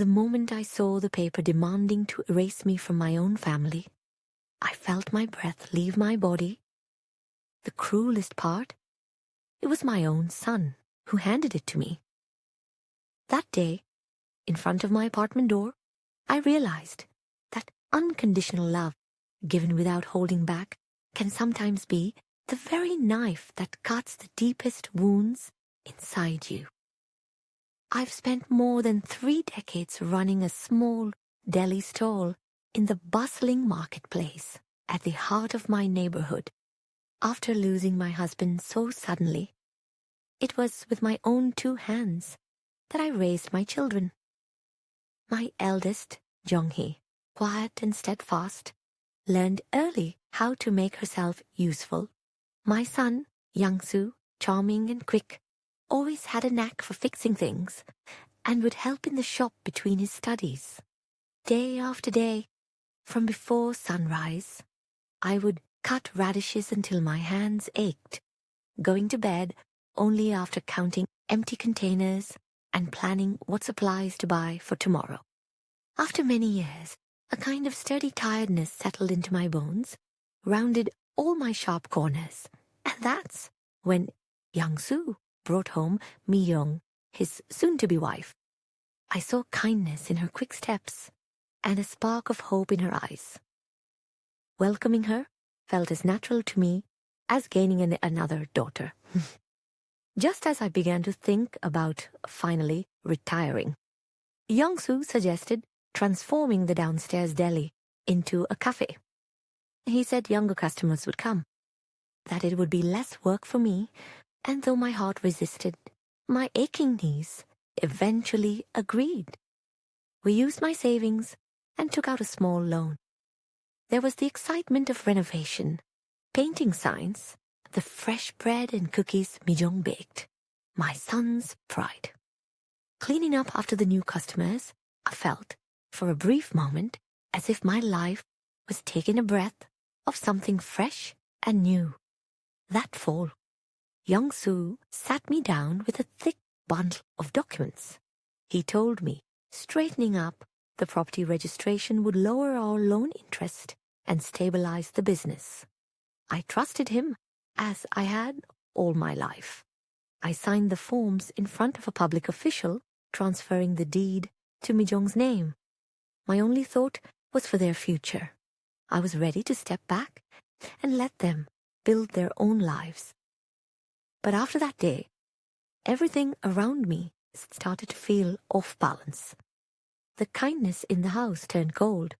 The moment I saw the paper demanding to erase me from my own family, I felt my breath leave my body. The cruelest part, it was my own son who handed it to me. That day, in front of my apartment door, I realized that unconditional love, given without holding back, can sometimes be the very knife that cuts the deepest wounds inside you. I've spent more than 3 decades running a small deli stall in the bustling marketplace at the heart of my neighborhood. After losing my husband so suddenly, it was with my own 2 hands that I raised my children. My eldest, Jonghi, quiet and steadfast, learned early how to make herself useful. My son, Youngsu, charming and quick, always had a knack for fixing things and would help in the shop between his studies. Day after day, from before sunrise, I would cut radishes until my hands ached, going to bed only after counting empty containers and planning what supplies to buy for tomorrow. After many years, a kind of sturdy tiredness settled into my bones, rounded all my sharp corners, and that's when Youngsu brought home Mi-young, his soon-to-be wife. I saw kindness in her quick steps and a spark of hope in her eyes. Welcoming her felt as natural to me as gaining another daughter. Just as I began to think about finally retiring, Youngsu suggested transforming the downstairs deli into a cafe. He said younger customers would come, that it would be less work for me, and though my heart resisted, my aching knees eventually agreed. We used my savings and took out a small loan. There was the excitement of renovation, painting signs, the fresh bread and cookies Mi-young baked, my son's pride. Cleaning up after the new customers, I felt, for a brief moment, as if my life was taking a breath of something fresh and new. That fall, Youngsu sat me down with a thick bundle of documents. He told me straightening up the property registration would lower our loan interest and stabilize the business. I trusted him, as I had all my life. I signed the forms in front of a public official, transferring the deed to Mi-young's name. My only thought was for their future. I was ready to step back and let them build their own lives. But after that day, everything around me started to feel off balance. The kindness in the house turned cold.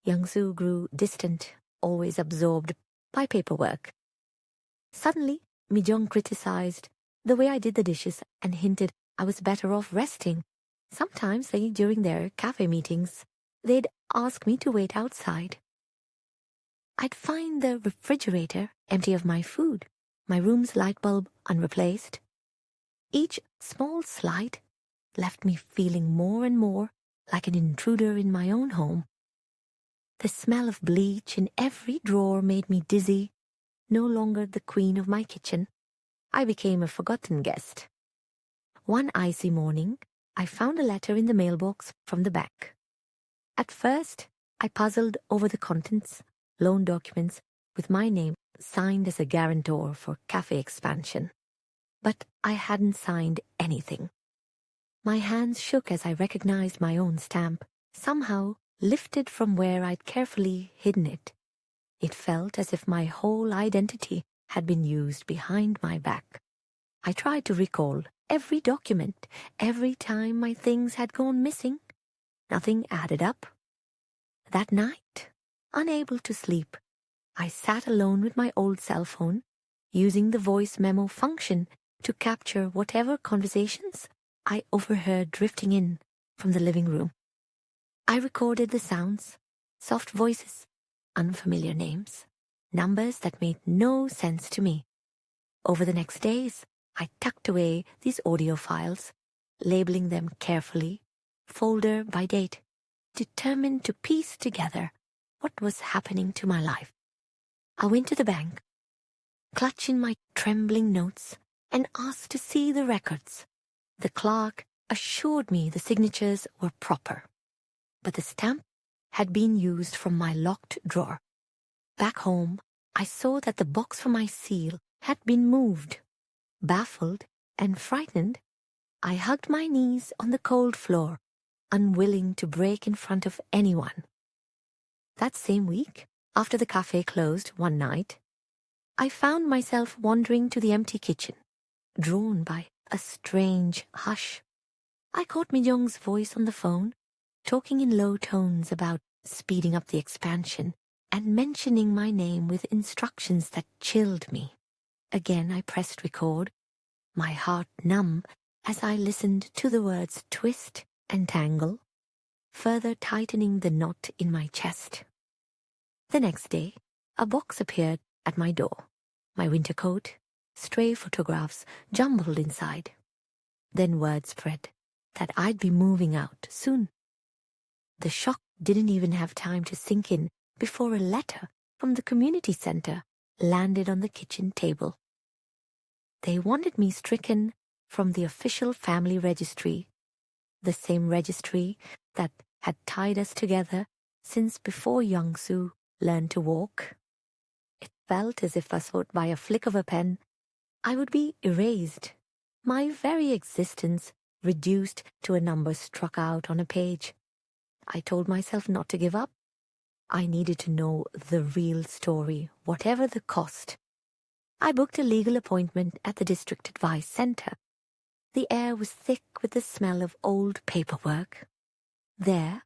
Youngsu grew distant, always absorbed by paperwork. Suddenly, Mi-young criticized the way I did the dishes and hinted I was better off resting. Sometimes, during their cafe meetings, they'd ask me to wait outside. I'd find the refrigerator empty of my food, my room's light bulb unreplaced. Each small slight left me feeling more and more like an intruder in my own home. The smell of bleach in every drawer made me dizzy. No longer the queen of my kitchen, I became a forgotten guest. One icy morning, I found a letter in the mailbox from the bank. At first, I puzzled over the contents, loan documents with my name signed as a guarantor for cafe expansion. But I hadn't signed anything. My hands shook as I recognized my own stamp, somehow lifted from where I'd carefully hidden it. It felt as if my whole identity had been used behind my back. I tried to recall every document, every time my things had gone missing. Nothing added up. That night, unable to sleep, I sat alone with my old cell phone, using the voice memo function to capture whatever conversations I overheard drifting in from the living room. I recorded the sounds, soft voices, unfamiliar names, numbers that made no sense to me. Over the next days, I tucked away these audio files, labeling them carefully, folder by date, determined to piece together what was happening to my life. I went to the bank, clutching my trembling notes, and asked to see the records. The clerk assured me the signatures were proper, but the stamp had been used from my locked drawer. Back home, I saw that the box for my seal had been moved. Baffled and frightened, I hugged my knees on the cold floor, unwilling to break in front of anyone. That same week, after the cafe closed one night, I found myself wandering to the empty kitchen, drawn by a strange hush. I caught Mi-jung's voice on the phone, talking in low tones about speeding up the expansion and mentioning my name with instructions that chilled me. Again I pressed record, my heart numb as I listened to the words twist and tangle, further tightening the knot in my chest. The next day, a box appeared at my door. My winter coat, stray photographs jumbled inside. Then word spread that I'd be moving out soon. The shock didn't even have time to sink in before a letter from the community center landed on the kitchen table. They wanted me stricken from the official family registry, the same registry that had tied us together since before Young-soo learned to walk. It felt as if, by a flick of a pen, I would be erased, my very existence reduced to a number struck out on a page. I told myself not to give up. I needed to know the real story, whatever the cost. I booked a legal appointment at the District Advice Center. The air was thick with the smell of old paperwork. There,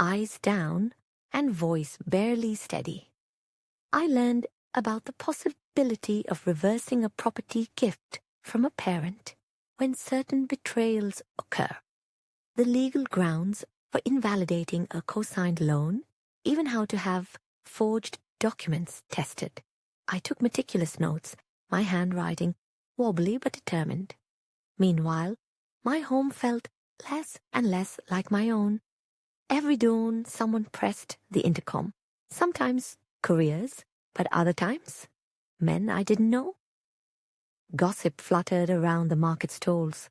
eyes down and voice barely steady, I learned about the possibility of reversing a property gift from a parent when certain betrayals occur, the legal grounds for invalidating a co-signed loan, even how to have forged documents tested. I took meticulous notes, my handwriting wobbly but determined. Meanwhile, my home felt less and less like my own. Every dawn, someone pressed the intercom. Sometimes couriers, but other times men I didn't know. Gossip fluttered around the market stalls.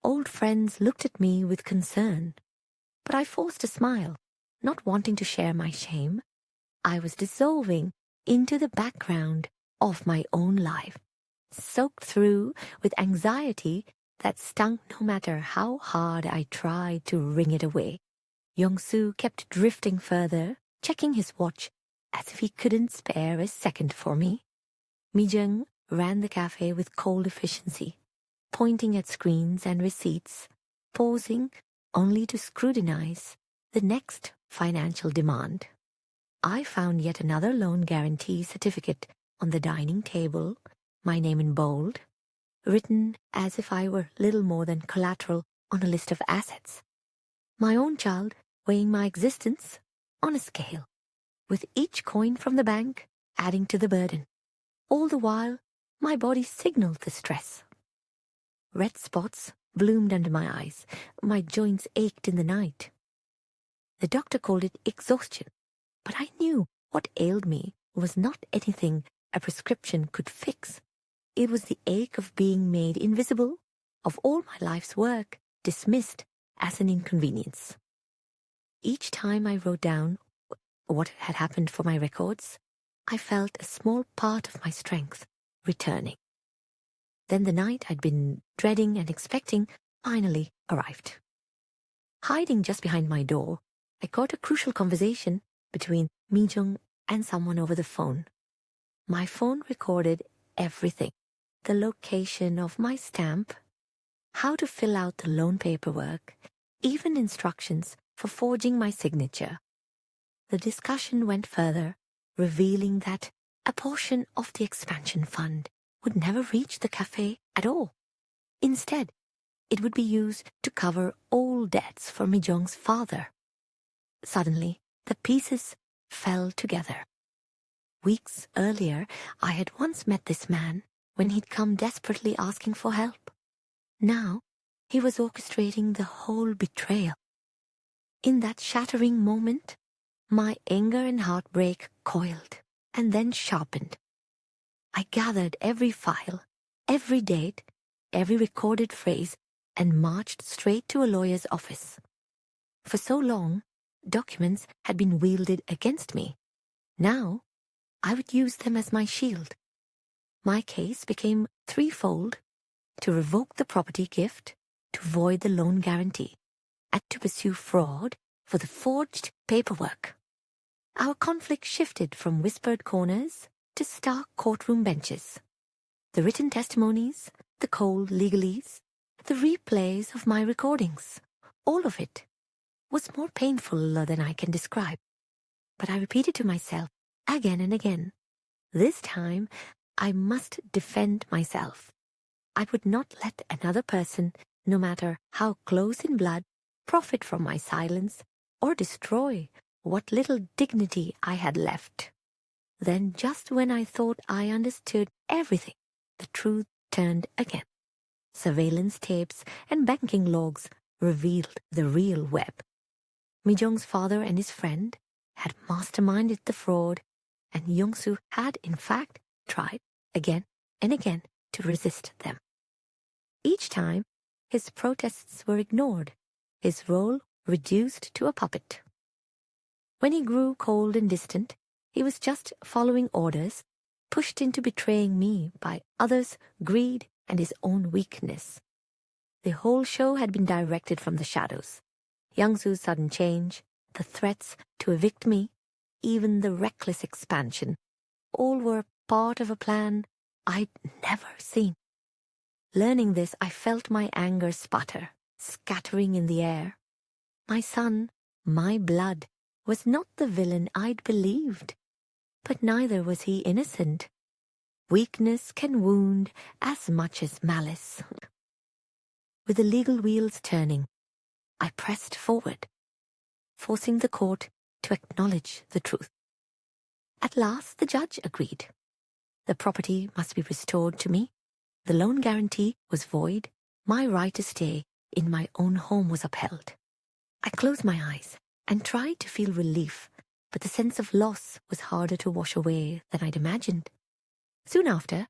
Old friends looked at me with concern, but I forced a smile, not wanting to share my shame. I was dissolving into the background of my own life, soaked through with anxiety that stung no matter how hard I tried to wring it away. Young-soo kept drifting further, checking his watch as if he couldn't spare a second for me. Mi-jung ran the cafe with cold efficiency, pointing at screens and receipts, pausing only to scrutinize the next financial demand. I found yet another loan guarantee certificate on the dining table, my name in bold, written as if I were little more than collateral on a list of assets. My own child weighing my existence on a scale, with each coin from the bank adding to the burden. All the while, my body signaled the stress. Red spots bloomed under my eyes. My joints ached in the night. The doctor called it exhaustion, but I knew what ailed me was not anything a prescription could fix. It was the ache of being made invisible, of all my life's work dismissed as an inconvenience. Each time I wrote down what had happened for my records, I felt a small part of my strength returning. Then the night I'd been dreading and expecting finally arrived. Hiding just behind my door, I caught a crucial conversation between Mi-jung and someone over the phone. My phone recorded everything: the location of my stamp, how to fill out the loan paperwork, even instructions for forging my signature. The discussion went further, revealing that a portion of the expansion fund would never reach the cafe at all. Instead, it would be used to cover all debts for Mi-jung's father. Suddenly, the pieces fell together. Weeks earlier, I had once met this man when he'd come desperately asking for help. Now, he was orchestrating the whole betrayal. In that shattering moment, my anger and heartbreak coiled and then sharpened. I gathered every file, every date, every recorded phrase, and marched straight to a lawyer's office. For so long, documents had been wielded against me. Now, I would use them as my shield. My case became threefold: to revoke the property gift, to void the loan guarantee, and to pursue fraud for the forged paperwork. Our conflict shifted from whispered corners to stark courtroom benches. The written testimonies, the cold legalese, the replays of my recordings, all of it was more painful than I can describe. But I repeated to myself again and again, this time I must defend myself. I would not let another person, no matter how close in blood, profit from my silence or destroy what little dignity I had left. Then, just when I thought I understood everything, the truth turned again. Surveillance tapes and banking logs revealed the real web. Mi-jung's father and his friend had masterminded the fraud, and Young-soo had, in fact, tried again and again to resist them. Each time, his protests were ignored, his role reduced to a puppet. When he grew cold and distant, he was just following orders, pushed into betraying me by others' greed and his own weakness. The whole show had been directed from the shadows. Young-soo's sudden change, the threats to evict me, even the reckless expansion, all were part of a plan I'd never seen. Learning this, I felt my anger sputter, scattering in the air. My son, my blood, was not the villain I'd believed, but neither was he innocent. Weakness can wound as much as malice. With the legal wheels turning, I pressed forward, forcing the court to acknowledge the truth. At last the judge agreed. The property must be restored to me. The loan guarantee was void. My right to stay in my own home was upheld. I closed my eyes and tried to feel relief, but the sense of loss was harder to wash away than I'd imagined. Soon after,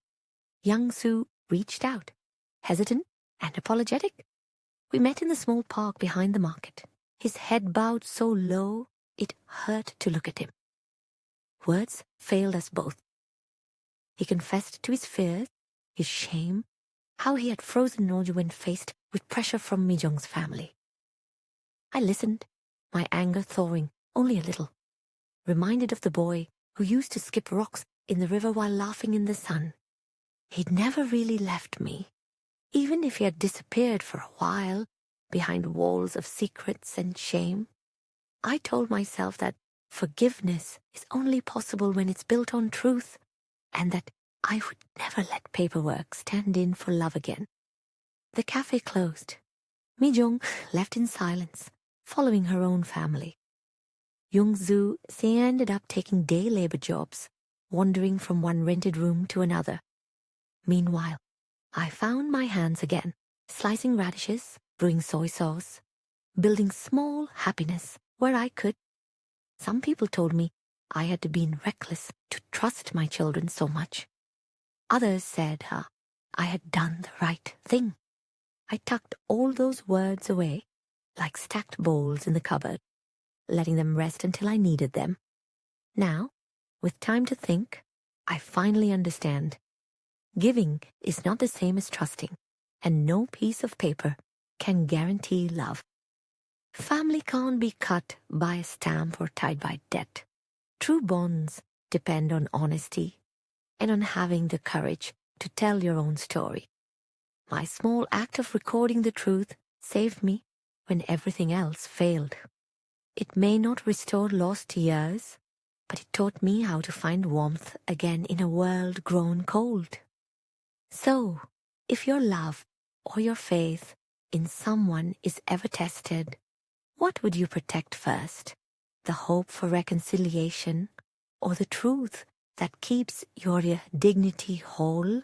Young-soo reached out, hesitant and apologetic. We met in the small park behind the market. His head bowed so low, it hurt to look at him. Words failed us both. He confessed to his fears, his shame, how he had frozen Noju when faced with pressure from Mi-jung's family. I listened, my anger thawing only a little, reminded of the boy who used to skip rocks in the river while laughing in the sun. He'd never really left me, even if he had disappeared for a while behind walls of secrets and shame. I told myself that forgiveness is only possible when it's built on truth, and that I would never let paperwork stand in for love again. The cafe closed. Mi-jung left in silence, following her own family. Young-soo ended up taking day labor jobs, wandering from one rented room to another. Meanwhile, I found my hands again, slicing radishes, brewing soy sauce, building small happiness where I could. Some people told me I had been reckless to trust my children so much. Others said I had done the right thing. I tucked all those words away like stacked bowls in the cupboard, letting them rest until I needed them. Now, with time to think, I finally understand. Giving is not the same as trusting, and no piece of paper can guarantee love. Family can't be cut by a stamp or tied by debt. True bonds depend on honesty and on having the courage to tell your own story. My small act of recording the truth saved me when everything else failed. It may not restore lost years, but it taught me how to find warmth again in a world grown cold. So, if your love or your faith in someone is ever tested, what would you protect first? The hope for reconciliation or the truth that keeps your dignity whole?